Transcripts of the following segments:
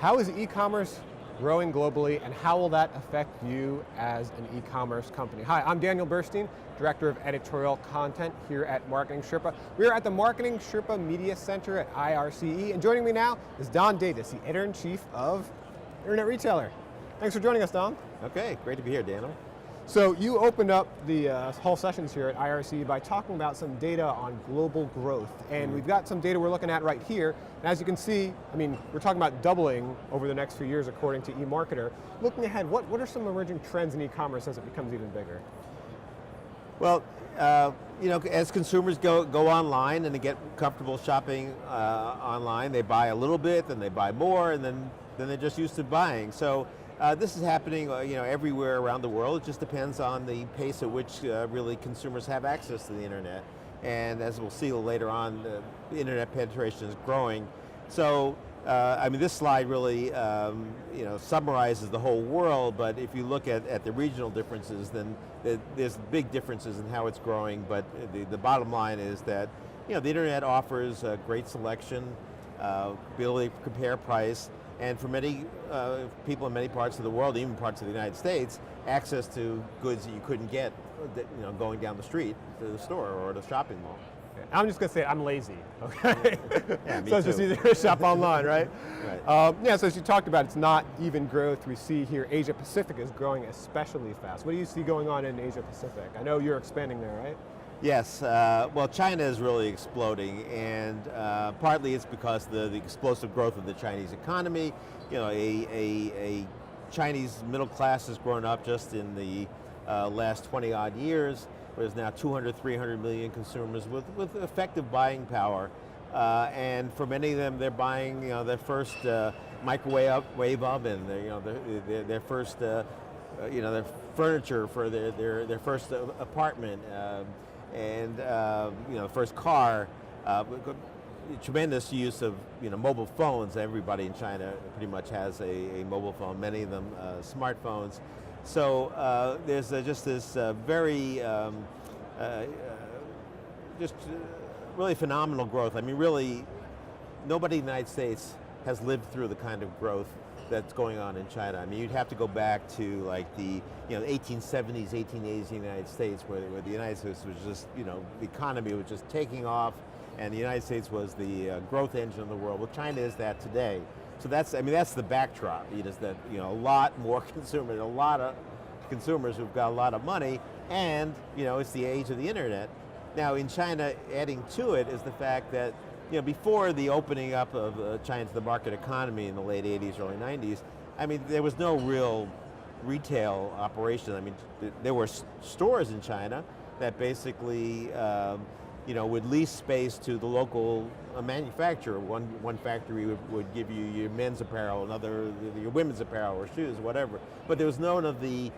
How is e-commerce growing globally, and how will that affect you as an e-commerce company? Hi, I'm Daniel Burstein, Director of Editorial Content here at MarketingSherpa. We're at the MarketingSherpa Media Center at IRCE, and joining me now is Don Davis, the Editor-in-Chief of Internet Retailer. Thanks for joining us, Don. Okay, great to be here, Daniel. So you opened up the whole sessions here at IRCE by talking about some data on global growth, and we've got some data we're looking at right here. And as you can see, I mean, we're talking about doubling over the next few years according to eMarketer. Looking ahead, what are some emerging trends in e-commerce as it becomes even bigger? Well, you know, as consumers go online and they get comfortable shopping online, they buy a little bit, then they buy more, and then they're just used to buying. So this is happening, you know, everywhere around the world. It just depends on the pace at which really consumers have access to the internet. And as we'll see later on, the internet penetration is growing. So, I mean, this slide really, you know, summarizes the whole world. But if you look at the regional differences, then there's big differences in how it's growing. But the bottom line is that, you know, the internet offers a great selection, ability to compare price. And for many people in many parts of the world, even parts of the United States, access to goods that you couldn't get, you know, going down the street to the store or the shopping mall. I'm just going to say I'm lazy, okay? Yeah, me so it's too. just easier to shop online, right? Right. Yeah, so as you talked about, it's not even growth. We see here Asia Pacific is growing especially fast. What do you see going on in Asia Pacific? I know you're expanding there, right? Yes, well, China is really exploding, and partly it's because the explosive growth of the Chinese economy. You know, a Chinese middle class has grown up just in the last 20 odd years. There's now 200, 300 million consumers with effective buying power, and for many of them, they're buying, you know, their first microwave oven, you know, their first, you know, their furniture for their first apartment. And you know, first car, tremendous use of, you know, mobile phones. Everybody in China pretty much has a mobile phone. Many of them smartphones. So there's just this very, just really phenomenal growth. I mean, really, nobody in the United States has lived through the kind of growth that's going on in China. I mean, you'd have to go back to like the, you know, 1870s, 1880s in the United States, where the United States was just, you know, the economy was just taking off, and the United States was the growth engine of the world. Well, China is that today. So that's, I mean, that's the backdrop. It is that, you know, a lot more consumers, a lot of consumers who've got a lot of money, and, you know, it's the age of the internet. Now in China, adding to it is the fact that, you know, before the opening up of China to the market economy in the late 80s, early 90s, I mean, there was no real retail operation. I mean, there were stores in China that basically, you know, would lease space to the local manufacturer. One factory would give you your men's apparel, another your women's apparel or shoes, whatever. But there was none of the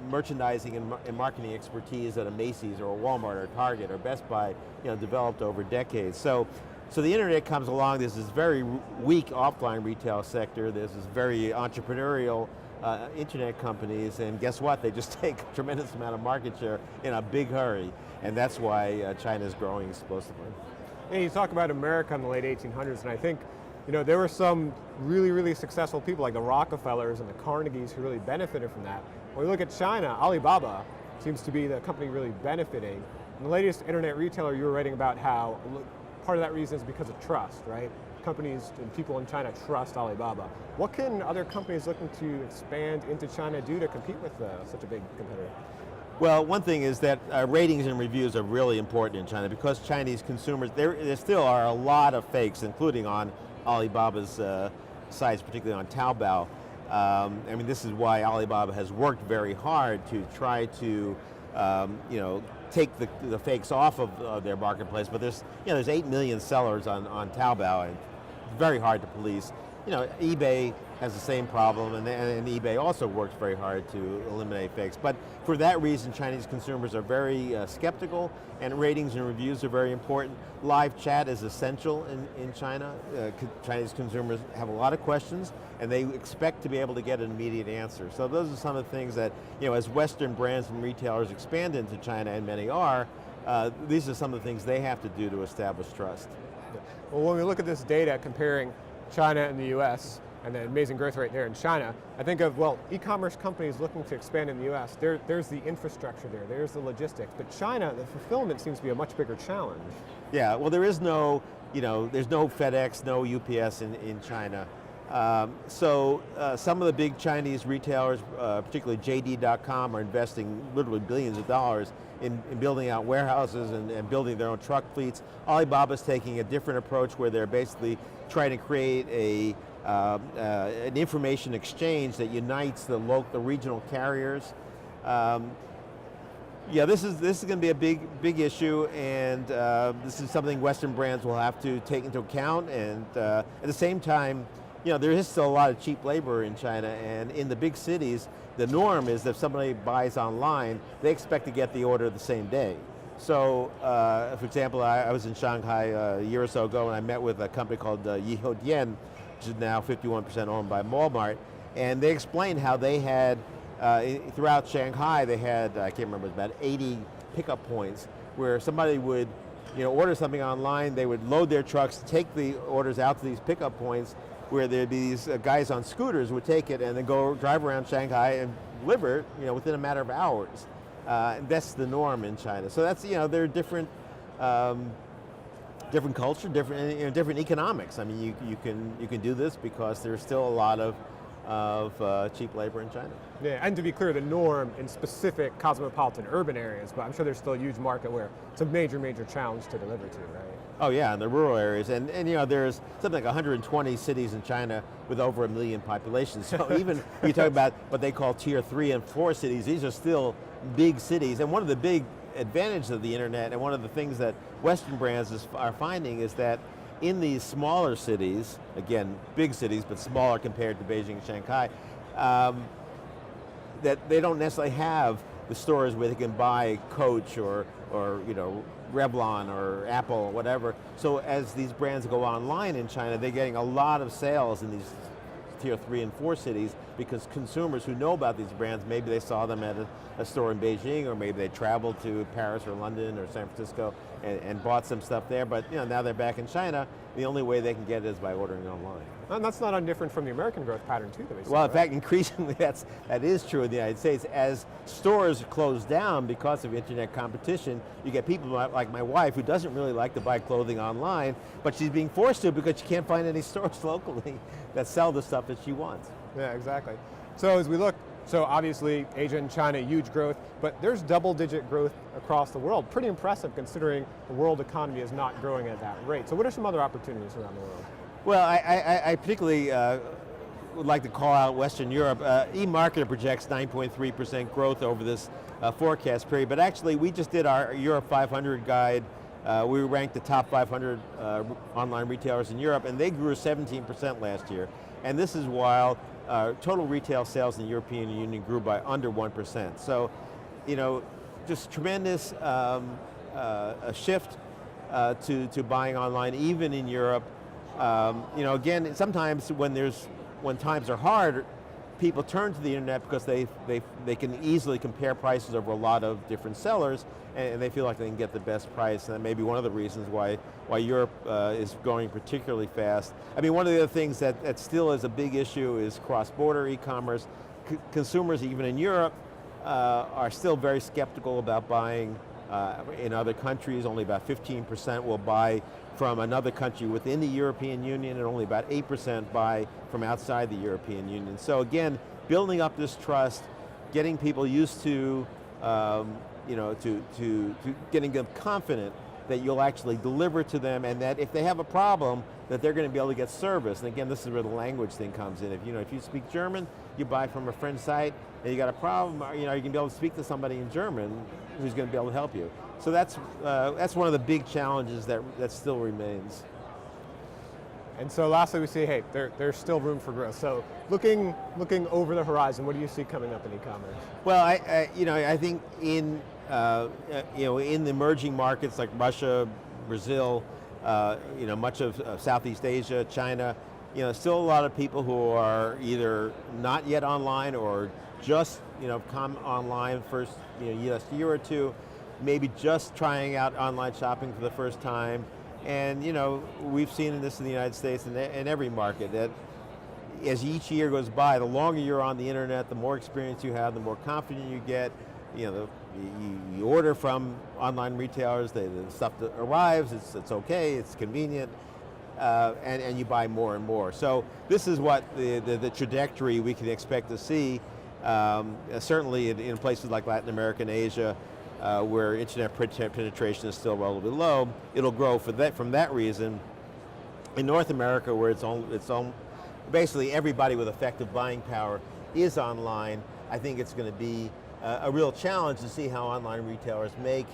merchandising and marketing expertise that a Macy's or a Walmart or Target or Best Buy, you know, developed over decades. So the internet comes along. There's this very weak offline retail sector. There's this very entrepreneurial internet companies, and guess what? They just take a tremendous amount of market share in a big hurry, and that's why China is growing explosively. And you talk about America in the late 1800s, and I think, you know, there were some really, really successful people like the Rockefellers and the Carnegies who really benefited from that. When we look at China, Alibaba seems to be the company really benefiting. In the latest internet retailer, you were writing about how part of that reason is because of trust, right? Companies and people in China trust Alibaba. What can other companies looking to expand into China do to compete with such a big competitor? Well, one thing is that ratings and reviews are really important in China because Chinese consumers, there still are a lot of fakes, including on Alibaba's sites, particularly on Taobao. I mean, this is why Alibaba has worked very hard to try to, you know, take the fakes off of their marketplace. But there's, you know, there's 8 million sellers on Taobao, and it's very hard to police. You know, eBay has the same problem, and eBay also works very hard to eliminate fakes. But for that reason, Chinese consumers are very skeptical, and ratings and reviews are very important. Live chat is essential in China. Chinese consumers have a lot of questions, and they expect to be able to get an immediate answer. So those are some of the things that, you know, as Western brands and retailers expand into China, and many are, these are some of the things they have to do to establish trust. Well, when we look at this data comparing China and the US, and the amazing growth rate there in China, I think of, well, e-commerce companies looking to expand in the US, there's the infrastructure there's the logistics, but China, the fulfillment seems to be a much bigger challenge. Yeah, well there is no, there's no FedEx, no UPS in China. So some of the big Chinese retailers, particularly JD.com, are investing literally billions of dollars in building out warehouses and building their own truck fleets. Alibaba's taking a different approach where they're basically trying to create an information exchange that unites the regional carriers. Yeah, this is going to be a big issue, and this is something Western brands will have to take into account. And at the same time, there is still a lot of cheap labor in China, and in the big cities, the norm is that if somebody buys online, they expect to get the order the same day. So, for example, I was in Shanghai a year or so ago, and I met with a company called Yihoodian, which is now 51% owned by Walmart, and they explained how they had, throughout Shanghai, they had, I can't remember, about 80 pickup points where somebody would order something online, they would load their trucks, take the orders out to these pickup points, where there'd be these guys on scooters would take it and then go drive around Shanghai and deliver it, within a matter of hours. And that's the norm in China. So that's, there are different culture, different economics. I mean, you can do this because there's still a lot of cheap labor in China. Yeah, and to be clear, the norm in specific cosmopolitan urban areas, but I'm sure there's still a huge market where it's a major challenge to deliver to, right? Oh yeah, in the rural areas, and there's something like 120 cities in China with over 1 million populations. So even you talk about what they call tier 3 and 4 cities, these are still big cities. And one of the big advantages of the internet, and one of the things that Western brands are finding, is that in these smaller cities, again, big cities, but smaller compared to Beijing and Shanghai, that they don't necessarily have the stores where they can buy Coach or Revlon or Apple or whatever. So as these brands go online in China, they're getting a lot of sales in these tier 3 and 4 cities because consumers who know about these brands, maybe they saw them at a store in Beijing, or maybe they traveled to Paris or London or San Francisco and bought some stuff there, but now they're back in China, the only way they can get it is by ordering online. And that's not undifferent from the American growth pattern too that we see. Well, in right? fact, increasingly that is true in the United States. As stores close down because of internet competition, you get people like my wife who doesn't really like to buy clothing online, but she's being forced to because she can't find any stores locally that sell the stuff that she wants. Yeah, exactly. So as we look, so obviously Asia and China, huge growth, but there's double-digit growth across the world. Pretty impressive considering the world economy is not growing at that rate. So what are some other opportunities around the world? Well, I particularly would like to call out Western Europe. eMarketer projects 9.3% growth over this forecast period, but actually we just did our Europe 500 guide. We ranked the top 500 online retailers in Europe, and they grew 17% last year. And this is while total retail sales in the European Union grew by under 1%. So, just tremendous a shift to buying online, even in Europe. Again, sometimes when times are hard, people turn to the internet because they can easily compare prices over a lot of different sellers, and they feel like they can get the best price. And that may be one of the reasons why Europe is growing particularly fast. I mean, one of the other things that still is a big issue is cross-border e-commerce. Consumers, even in Europe, are still very skeptical about buying in other countries. Only about 15% will buy from another country within the European Union, and only about 8% buy from outside the European Union. So again, building up this trust, getting people used to, to getting them confident that you'll actually deliver to them, and that if they have a problem, that they're going to be able to get service. And again, this is where the language thing comes in. If you speak German, you buy from a friend's site, and you got a problem, you can be able to speak to somebody in German who's going to be able to help you. So that's one of the big challenges that still remains. And so lastly, we see, hey, there's still room for growth. So looking over the horizon, what do you see coming up in e-commerce? Well, I think in the emerging markets like Russia, Brazil, much of Southeast Asia, China, still a lot of people who are either not yet online or just come online first last year or two, maybe just trying out online shopping for the first time. And we've seen this in the United States and in every market that as each year goes by, the longer you're on the internet, the more experience you have, the more confident you get. You order from online retailers, the stuff that arrives, it's okay, it's convenient, and you buy more and more. So this is what the trajectory we can expect to see, certainly in places like Latin America and Asia, where internet penetration is still relatively low. It'll grow from that reason. In North America, where basically everybody with effective buying power is online, I think it's going to be a real challenge to see how online retailers make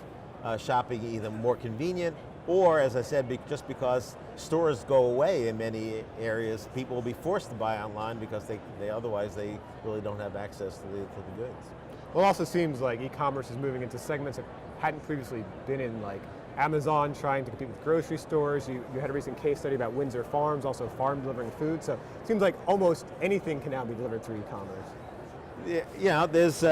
shopping either more convenient, or, as I said, just because stores go away in many areas, people will be forced to buy online because otherwise they really don't have access to the goods. Well, it also seems like e-commerce is moving into segments that hadn't previously been in, like Amazon trying to compete with grocery stores. You had a recent case study about Windsor Farms, also farm delivering food. So it seems like almost anything can now be delivered through e-commerce. Yeah, there's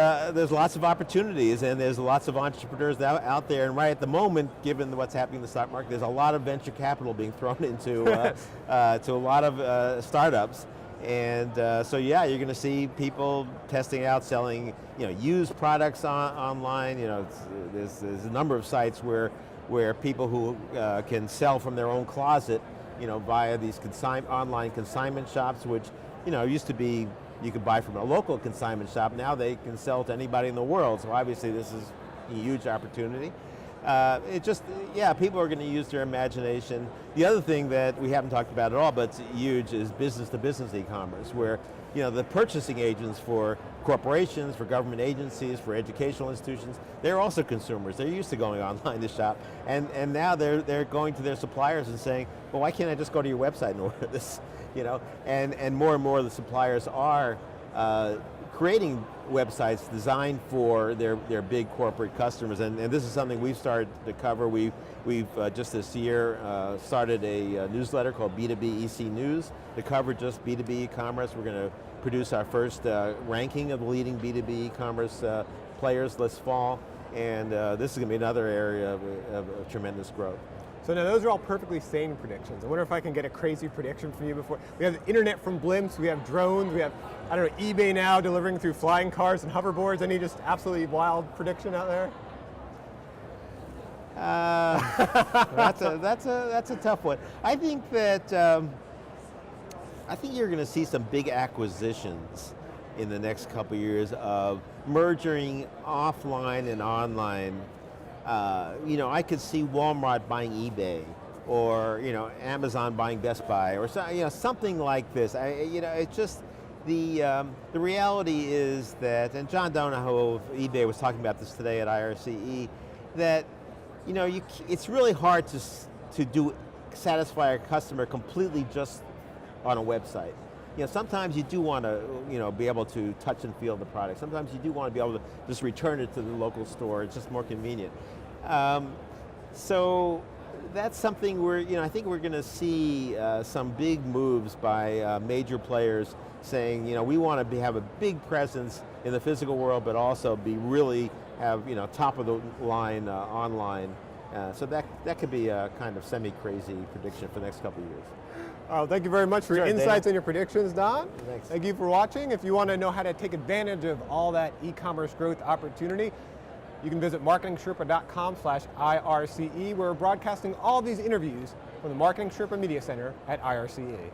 lots of opportunities, and there's lots of entrepreneurs out there. And right at the moment, given what's happening in the stock market, there's a lot of venture capital being thrown into to a lot of startups. And so yeah, you're going to see people testing out, selling used products online. There's a number of sites where people who can sell from their own closet, via these online consignment shops, which used to be you could buy from a local consignment shop. Now they can sell to anybody in the world. So obviously this is a huge opportunity. People are going to use their imagination. The other thing that we haven't talked about at all, but it's huge, is business-to-business e-commerce, where the purchasing agents for corporations, for government agencies, for educational institutions, they're also consumers. They're used to going online to shop, and now they're going to their suppliers and saying, well, why can't I just go to your website and order this? And more of the suppliers are creating websites designed for their big corporate customers, and this is something we've started to cover. We've just this year started a newsletter called B2B EC News to cover just B2B e-commerce. We're going to produce our first ranking of the leading B2B e-commerce players this fall, and this is going to be another area of tremendous growth. So now those are all perfectly sane predictions. I wonder if I can get a crazy prediction from you before. We have the internet from blimps, we have drones, we have, eBay now delivering through flying cars and hoverboards. Any just absolutely wild prediction out there? That's a tough one. I think that you're going to see some big acquisitions in the next couple of years of merging offline and online. I could see Walmart buying eBay, or Amazon buying Best Buy, or something like this. It's just the reality is that, and John Donahoe of eBay was talking about this today at IRCE, that it's really hard to satisfy a customer completely just on a website. Sometimes you do want to be able to touch and feel the product. Sometimes you do want to be able to just return it to the local store. It's just more convenient. So that's something where I think we're going to see some big moves by major players saying we want to have a big presence in the physical world, but also have top of the line online. So that could be a kind of semi-crazy prediction for the next couple of years. Thank you very much for your insights and your predictions, Don. Thanks. Thank you for watching. If you want to know how to take advantage of all that e-commerce growth opportunity, you can visit MarketingSherpa.com/IRCE. We're broadcasting all these interviews from the Marketing Sherpa Media Center at IRCE.